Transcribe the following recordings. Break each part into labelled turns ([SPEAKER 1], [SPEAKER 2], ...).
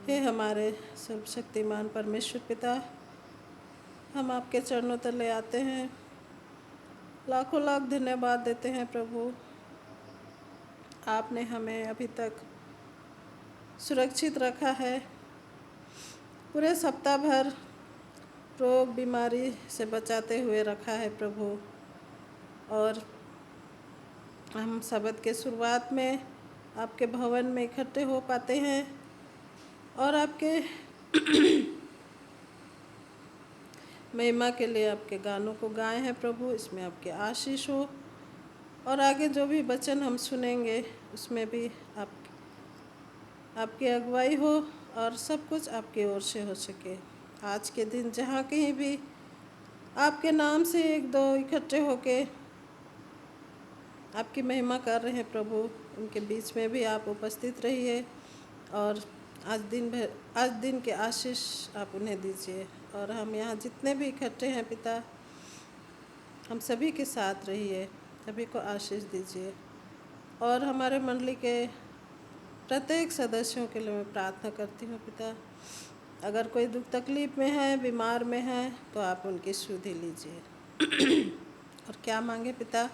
[SPEAKER 1] हे हमारे सर्वशक्तिमान परमेश्वर पिता, हम आपके चरणों तले आते हैं, लाखों लाख धन्यवाद देते हैं प्रभु। आपने हमें अभी तक सुरक्षित रखा है, पूरे सप्ताह भर रोग बीमारी से बचाते हुए रखा है प्रभु। और हम सबत के शुरुआत में आपके भवन में इकट्ठे हो पाते हैं और आपके महिमा के लिए आपके गानों को गाए हैं प्रभु। इसमें आपके आशीष हो और आगे जो भी वचन हम सुनेंगे उसमें भी आपकी अगुवाई हो और सब कुछ आपकी ओर से हो सके। आज के दिन जहाँ कहीं भी आपके नाम से एक दो इकट्ठे होके आपकी महिमा कर रहे हैं प्रभु, उनके बीच में भी आप उपस्थित रहिए और आज दिन के आशीष आप उन्हें दीजिए। और हम यहाँ जितने भी इकट्ठे हैं पिता, हम सभी के साथ रहिए, सभी को आशीष दीजिए। और हमारे मंडली के प्रत्येक सदस्यों के लिए मैं प्रार्थना करती हूँ पिता, अगर कोई दुख तकलीफ में है, बीमार में है, तो आप उनकी सुधि लीजिए। और क्या मांगे पिता,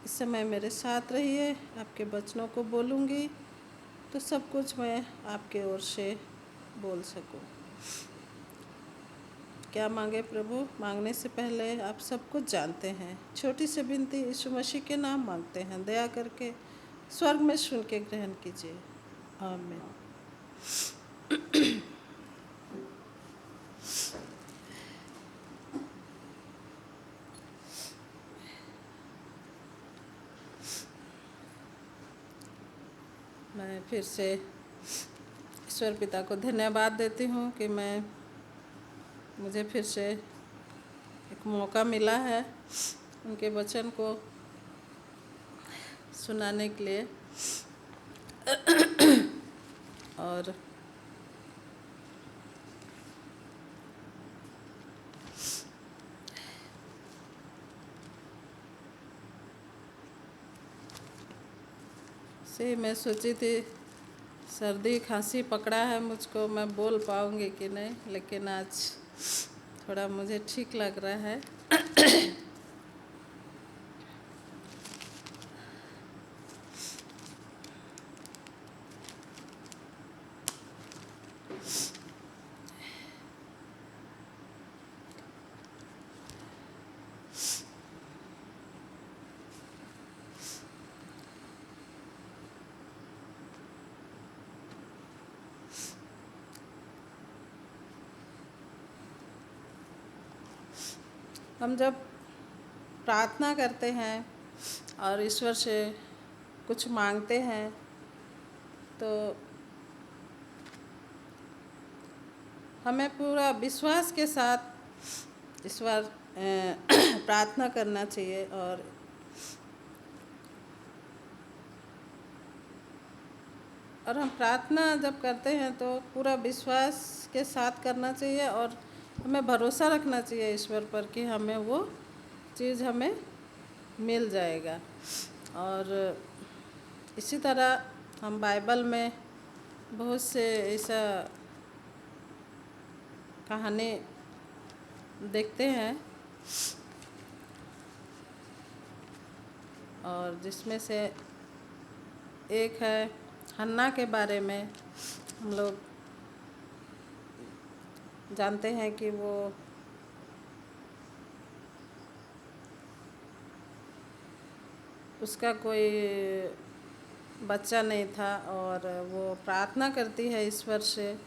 [SPEAKER 1] इस समय मेरे साथ रहिए, आपके वचनों को बोलूँगी तो सब कुछ मैं आपके ओर से बोल सकूँ। क्या मांगे प्रभु, मांगने से पहले आप सब कुछ जानते हैं। छोटी सी विनती यीशु मसीह के नाम मांगते हैं, दया करके स्वर्ग में सुन के ग्रहण कीजिए। आमीन। मैं फिर से ईश्वर पिता को धन्यवाद देती हूँ कि मुझे फिर से एक मौका मिला है उनके वचन को सुनाने के लिए। और से मैं सोची थी सर्दी खांसी पकड़ा है मुझको, मैं बोल पाऊँगी कि नहीं, लेकिन आज थोड़ा मुझे ठीक लग रहा है। हम जब प्रार्थना करते हैं और ईश्वर से कुछ मांगते हैं तो हमें पूरा विश्वास के साथ ईश्वर प्रार्थना करना चाहिए। और हम प्रार्थना जब करते हैं तो पूरा विश्वास के साथ करना चाहिए और हमें भरोसा रखना चाहिए ईश्वर पर कि हमें वो चीज़ हमें मिल जाएगा। और इसी तरह हम बाइबल में बहुत से ऐसा कहानी देखते हैं और जिसमें से एक है हन्ना के बारे में। हम लोग जानते हैं कि वो उसका कोई बच्चा नहीं था और वो प्रार्थना करती है ईश्वर से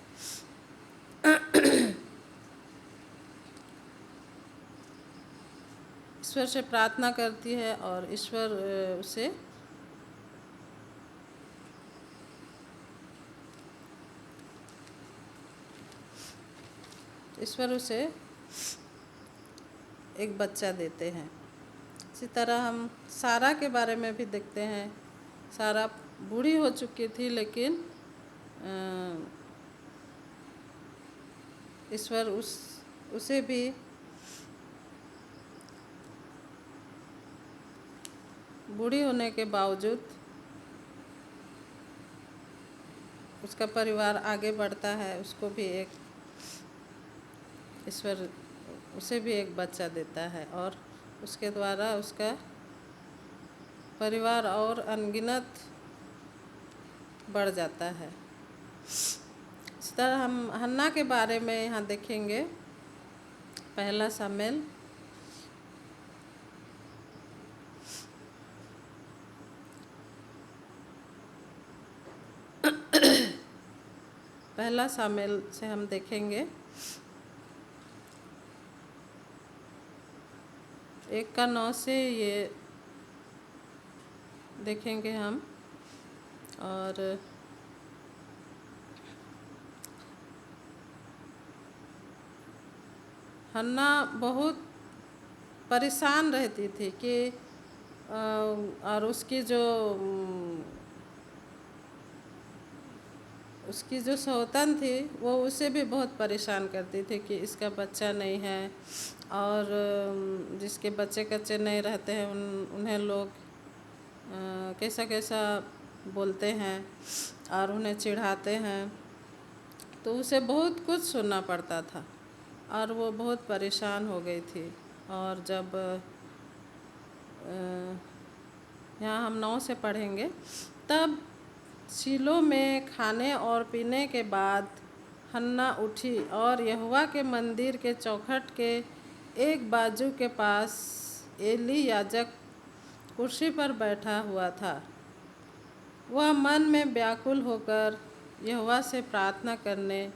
[SPEAKER 1] प्रार्थना करती है और ईश्वर उसे एक बच्चा देते हैं। इसी तरह हम सारा के बारे में भी देखते हैं। सारा बूढ़ी हो चुकी थी लेकिन ईश्वर उसे भी बूढ़ी होने के बावजूद उसका परिवार आगे बढ़ता है, उसको भी एक ईश्वर उसे भी एक बच्चा देता है और उसके द्वारा उसका परिवार और अनगिनत बढ़ जाता है। इस तरह हम हन्ना के बारे में यहाँ देखेंगे। पहला शामिल पहला शामिल से हम देखेंगे 1:9 से ये देखेंगे हम। और हन्ना बहुत परेशान रहती थी कि और उसकी जो सौतन थी वो उसे भी बहुत परेशान करती थी कि इसका बच्चा नहीं है, और जिसके बच्चे कच्चे नहीं रहते हैं उन्हें लोग कैसा कैसा बोलते हैं और उन्हें चिढ़ाते हैं। तो उसे बहुत कुछ सुनना पड़ता था और वो बहुत परेशान हो गई थी। और जब यहाँ हम 9 से पढ़ेंगे, तब शीलो में खाने और पीने के बाद हन्ना उठी और यहोवा के मंदिर के चौखट के एक बाजू के पास एली याजक कुर्सी पर बैठा हुआ था। वह मन में व्याकुल होकर यहोवा से प्रार्थना करने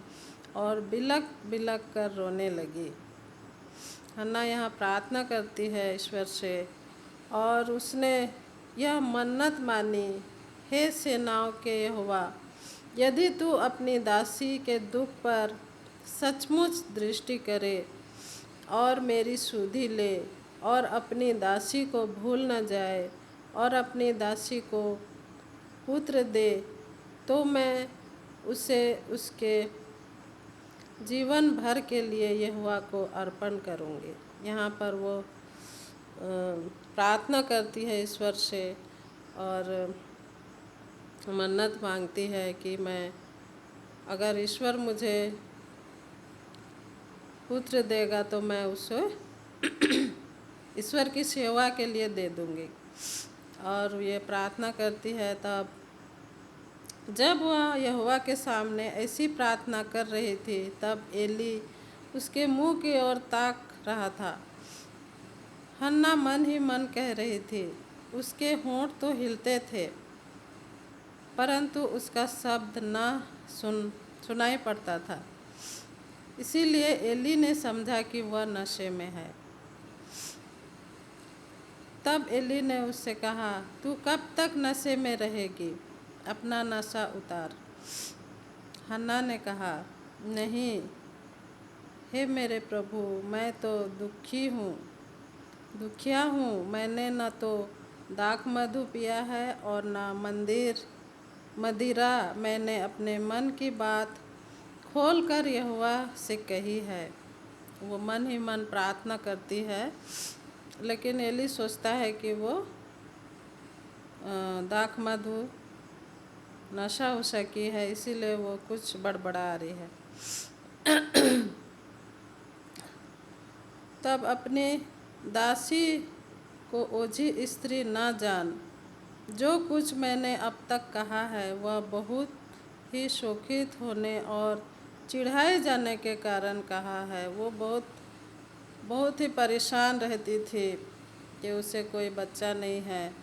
[SPEAKER 1] और बिलक बिलक कर रोने लगी। हन्ना यहाँ प्रार्थना करती है ईश्वर से और उसने यह मन्नत मानी, हे सेनाओं के यहोवा, यदि तू अपनी दासी के दुख पर सचमुच दृष्टि करे और मेरी सुधि ले और अपनी दासी को भूल न जाए और अपनी दासी को पुत्र दे, तो मैं उसे उसके जीवन भर के लिए यहोवा को अर्पण करूँगी। यहाँ पर वो प्रार्थना करती है ईश्वर से और मन्नत मांगती है कि मैं, अगर ईश्वर मुझे पुत्र देगा तो मैं उसे ईश्वर की सेवा के लिए दे दूँगी। और ये प्रार्थना करती है। तब जब वह यहोवा के सामने ऐसी प्रार्थना कर रही थी, तब एली उसके मुंह की ओर ताक रहा था। हन्ना मन ही मन कह रही थी, उसके होंठ तो हिलते थे परंतु उसका शब्द न सुनाई पड़ता था। इसीलिए एली ने समझा कि वह नशे में है। तब एली ने उससे कहा, तू कब तक नशे में रहेगी? अपना नशा उतार। हन्ना ने कहा, नहीं हे मेरे प्रभु, मैं तो दुखिया हूँ। मैंने न तो दाख मधु पिया है और न मदिरा। मैंने अपने मन की बात खोल कर यहोवा से कही है। वो मन ही मन प्रार्थना करती है, लेकिन एली सोचता है कि वो दाख मधु नशा उशा की है, इसीलिए वो कुछ बड़बड़ा रही है। तब अपनी दासी को ओझी स्त्री न जान। जो कुछ मैंने अब तक कहा है वह बहुत ही शोकित होने और चिढ़ाए जाने के कारण कहा है। वो बहुत ही परेशान रहती थी कि उसे कोई बच्चा नहीं है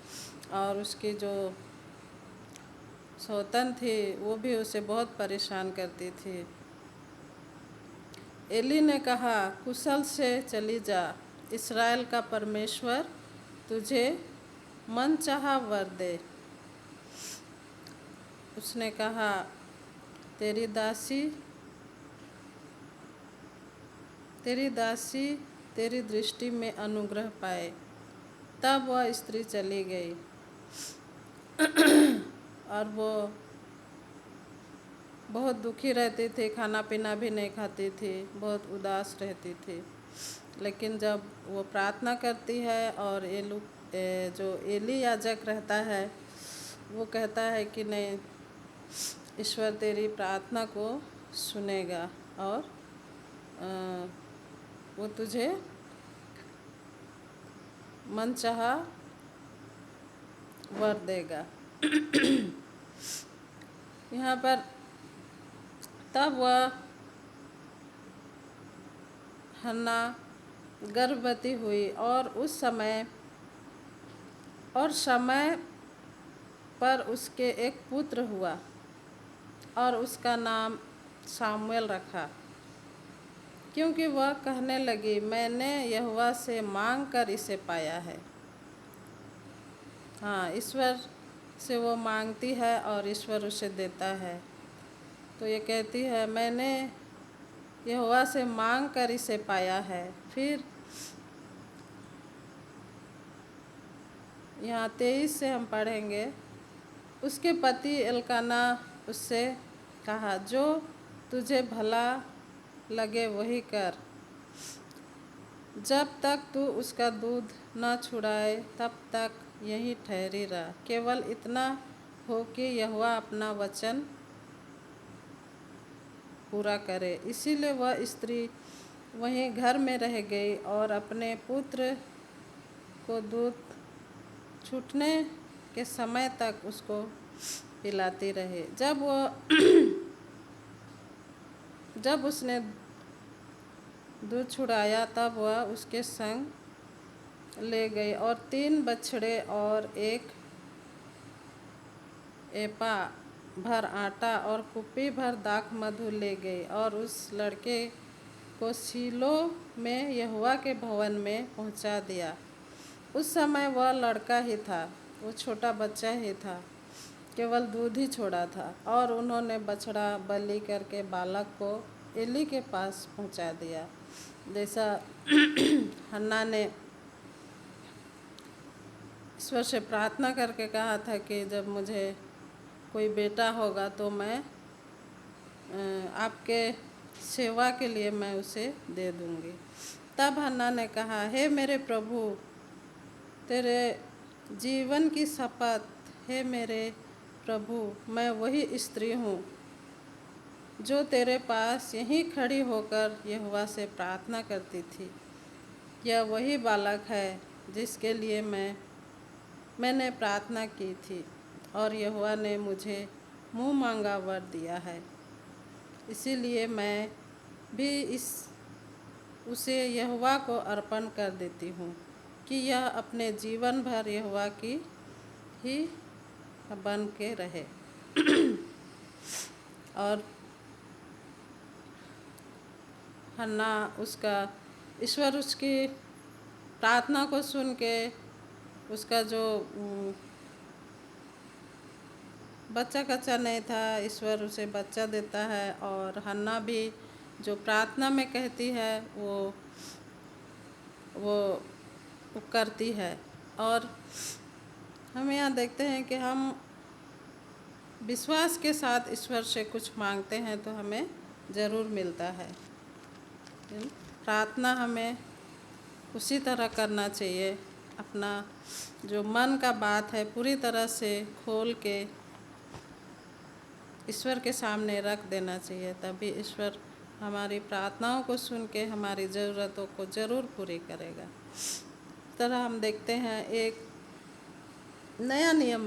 [SPEAKER 1] और उसकी जो सौतन थी वो भी उसे बहुत परेशान करती थी। एली ने कहा, कुशल से चली जा, इस्राएल का परमेश्वर तुझे मनचाहा वर दे। उसने कहा, तेरी दासी तेरी दृष्टि में अनुग्रह पाए। तब वह स्त्री चली गई और वो बहुत दुखी रहती थी, खाना पीना भी नहीं खाती थी, बहुत उदास रहती थी। लेकिन जब वो प्रार्थना करती है और जो एली याजक रहता है वो कहता है कि नहीं, ईश्वर तेरी प्रार्थना को सुनेगा और वो तुझे मनचाहा वर देगा। यहाँ पर तब वह हन्ना गर्भवती हुई और समय पर उसके एक पुत्र हुआ और उसका नाम सामुएल रखा, क्योंकि वह कहने लगी, मैंने यहोवा से मांग कर इसे पाया है। हाँ, ईश्वर से वो मांगती है और ईश्वर उसे देता है। तो ये कहती है, मैंने यहोवा से मांग कर इसे पाया है। फिर यहाँ 23 से हम पढ़ेंगे, उसके पति एल्काना उससे कहा, जो तुझे भला लगे वही कर, जब तक तू उसका दूध न छुड़ाए तब तक यहीं ठहरी रह। केवल इतना हो कि यहोवा अपना वचन पूरा करे। इसीलिए वह स्त्री वहीं घर में रह गई और अपने पुत्र को दूध छूटने के समय तक उसको पिलाती रही। जब उसने दूध छुड़ाया तब वह उसके संग ले गई और 3 बछड़े और 1 एपा भर आटा और कुप्पी भर दाख मधु ले गई और उस लड़के को शीलो में यहोवा के भवन में पहुंचा दिया। उस समय वह लड़का ही था, वो छोटा बच्चा ही था, केवल दूध ही छोड़ा था। और उन्होंने बछड़ा बलि करके बालक को एली के पास पहुंचा दिया, जैसा हन्ना ने ईश्वर से प्रार्थना करके कहा था कि जब मुझे कोई बेटा होगा तो मैं आपके सेवा के लिए मैं उसे दे दूंगी। तब हन्ना ने कहा, हे मेरे प्रभु, तेरे जीवन की शपथ, हे मेरे प्रभु, मैं वही स्त्री हूँ जो तेरे पास यहीं खड़ी होकर यहोवा से प्रार्थना करती थी। यह वही बालक है जिसके लिए मैंने प्रार्थना की थी और यहोवा ने मुझे मुँह मांगा वर दिया है। इसीलिए मैं भी उसे यहोवा को अर्पण कर देती हूँ कि यह अपने जीवन भर यहोवा की ही बन के रहे। और हन्ना ईश्वर उसकी प्रार्थना को सुन के उसका जो बच्चा कच्चा नहीं था, ईश्वर उसे बच्चा देता है। और हन्ना भी जो प्रार्थना में कहती है वो करती है। और हम यहाँ देखते हैं कि हम विश्वास के साथ ईश्वर से कुछ मांगते हैं तो हमें ज़रूर मिलता है। प्रार्थना हमें उसी तरह करना चाहिए, अपना जो मन का बात है पूरी तरह से खोल के ईश्वर के सामने रख देना चाहिए, तभी ईश्वर हमारी प्रार्थनाओं को सुन के हमारी ज़रूरतों को ज़रूर पूरी करेगा। इस तरह हम देखते हैं एक नया नियम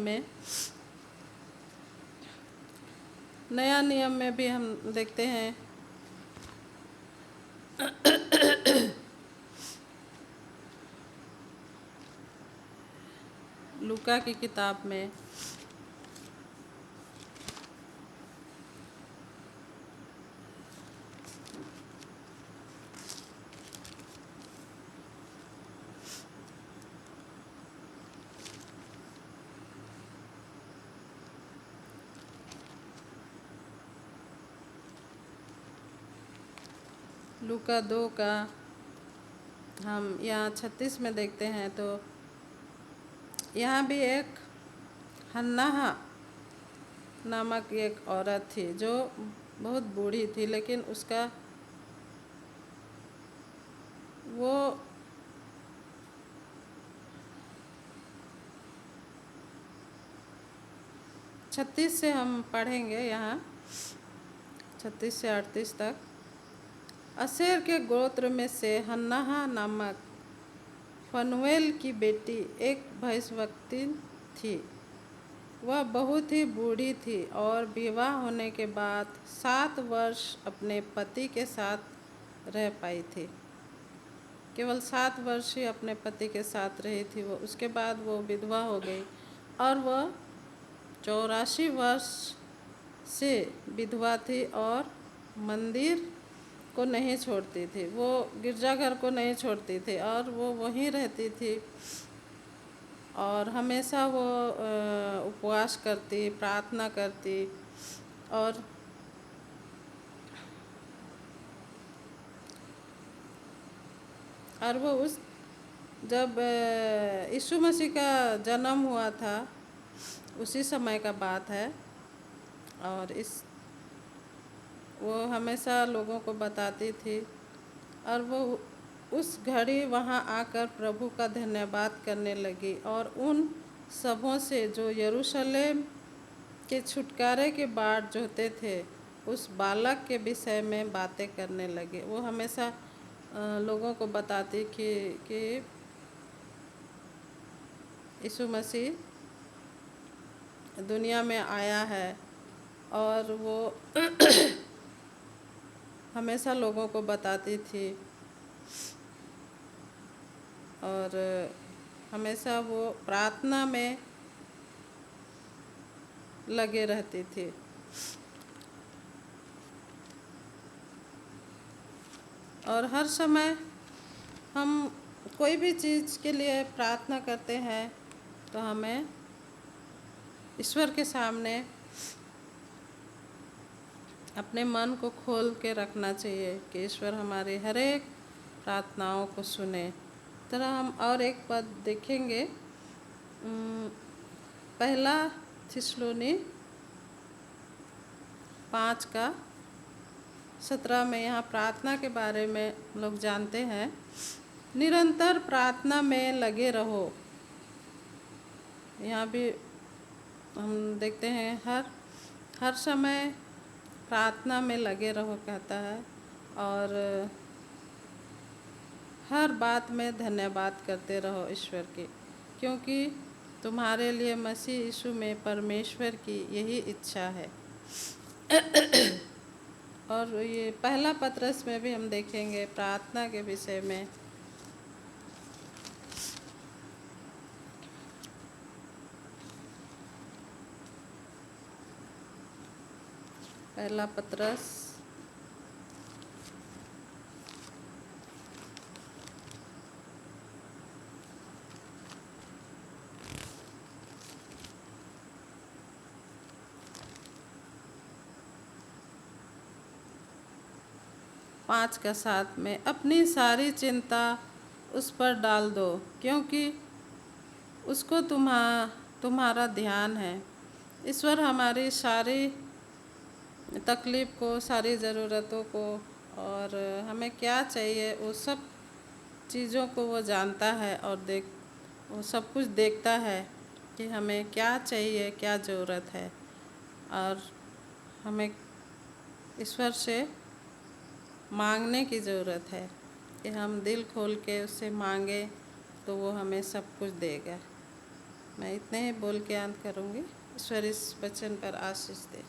[SPEAKER 1] में भी हम देखते हैं लूका की किताब में लूका 2 का हम यहाँ 36 में देखते हैं। तो यहाँ भी एक हन्नाह नामक एक औरत थी जो बहुत बूढ़ी थी, लेकिन उसका वो 36 से हम पढ़ेंगे यहाँ, 36 से 38 तक। अशेर के गोत्र में से हन्नाह नामक फनुएल की बेटी एक भविष्यवक्ता थी। वह बहुत ही बूढ़ी थी और विवाह होने के बाद 7 वर्ष अपने पति के साथ रह पाई थी। केवल 7 वर्ष ही अपने पति के साथ रही थी वो, उसके बाद वो विधवा हो गई और वह 84 वर्ष से विधवा थी और मंदिर को नहीं छोड़ती थी, वो गिरजाघर को नहीं छोड़ती थी और वो वहीं रहती थी और हमेशा वो उपवास करती, प्रार्थना करती और वो जब यीशु मसीह का जन्म हुआ था उसी समय का बात है। और वो हमेशा लोगों को बताती थी और वो उस घड़ी वहाँ आकर प्रभु का धन्यवाद करने लगी और उन सबों से जो यरूशलेम के छुटकारे के बाट जोहते थे उस बालक के विषय में बातें करने लगे। वो हमेशा लोगों को बताती कि यीशु मसीह दुनिया में आया है और वो हमेशा लोगों को बताती थी और हमेशा वो प्रार्थना में लगे रहती थी। और हर समय हम कोई भी चीज़ के लिए प्रार्थना करते हैं तो हमें ईश्वर के सामने अपने मन को खोल के रखना चाहिए कि ईश्वर हमारे हर एक प्रार्थनाओं को सुने। तरह हम और एक पद देखेंगे, पहला थिस्सलुनी 5:17 में यहाँ प्रार्थना के बारे में लोग जानते हैं। निरंतर प्रार्थना में लगे रहो। यहाँ भी हम देखते हैं हर समय प्रार्थना में लगे रहो कहता है और हर बात में धन्यवाद करते रहो ईश्वर की, क्योंकि तुम्हारे लिए मसीह यीशु में परमेश्वर की यही इच्छा है। और ये पहला पत्रस में भी हम देखेंगे प्रार्थना के विषय में। पहला पत्रस 5:7 में अपनी सारी चिंता उस पर डाल दो क्योंकि उसको तुम्हारा ध्यान है। ईश्वर हमारी सारी तकलीफ़ को, सारी ज़रूरतों को और हमें क्या चाहिए वो सब चीज़ों को वो जानता है और वो सब कुछ देखता है कि हमें क्या चाहिए, क्या ज़रूरत है। और हमें ईश्वर से मांगने की ज़रूरत है कि हम दिल खोल के उससे मांगे तो वो हमें सब कुछ देगा। मैं इतने ही बोल के अंत करूँगी। ईश्वर इस वचन पर आशीष दे।